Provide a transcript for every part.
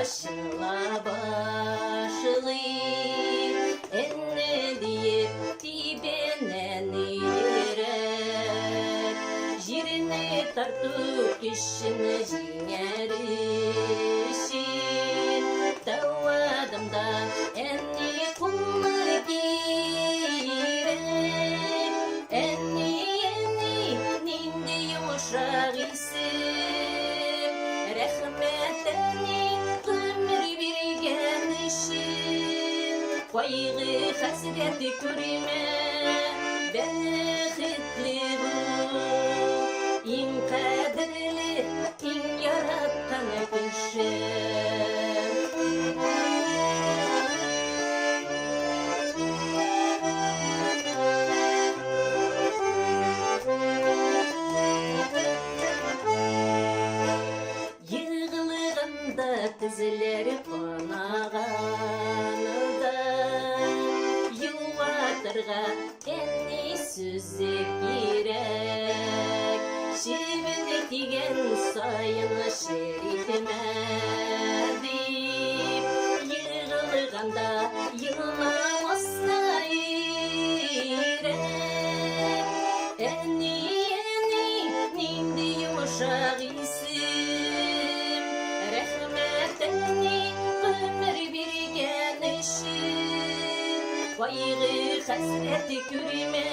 aşıla başlayır enne deyip dibenen ilerek jirini tartıp kişini jinger işin tavadımda enni kumlar girek enni nindi yumuşak isim rahmetini ömür birgen işin koygu hasreti körüme bexitli bu in kadirli in yarattan kişi Tizleri konağanıda yuvatırga enni süzü girek şivini tigen sayın şeritime deyip yığılganda yılmamasına irek enni nindi yumuşak isim rahmetini ömür birgen işin koygu hasreti körüme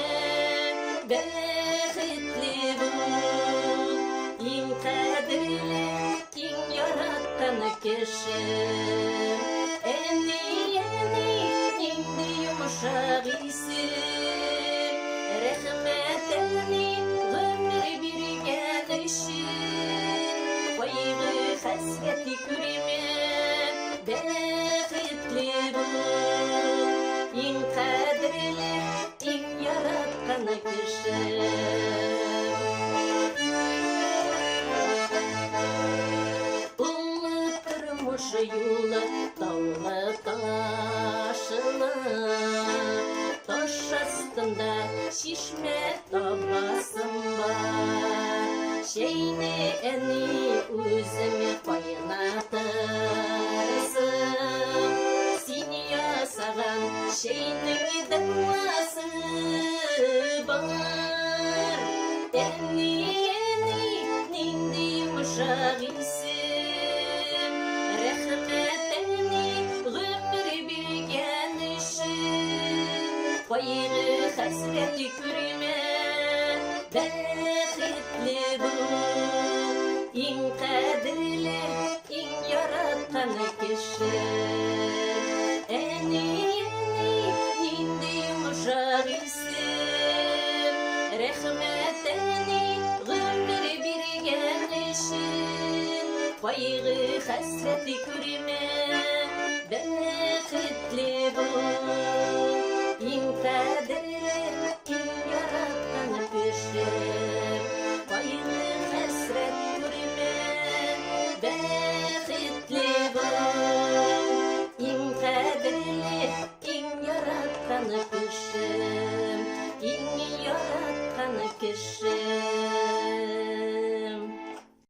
bexitli bu in kadirli in yarattan kişi enni nindi yumuşak isim rahmetini ömür birgen işin koygu hasreti körüme bexitli bu in kadirli in yaratkan kişi Ulutturmuş yolu dağlı taşlı taş astında şişme tabasım var şeyini eni özüme paynatırsın seni yasagan şeyinin davası var eni nindi yumuşak isim rahmetini ömür birgen işin koygu hasreti körüme bexitli bu in kadirli in yarattan kişi enni nindi yumuşak isim rahmetini ömür birgen işin koygu hasreti körüme bexitli bu in kadirli in yarattan kişi koygu hasret körüme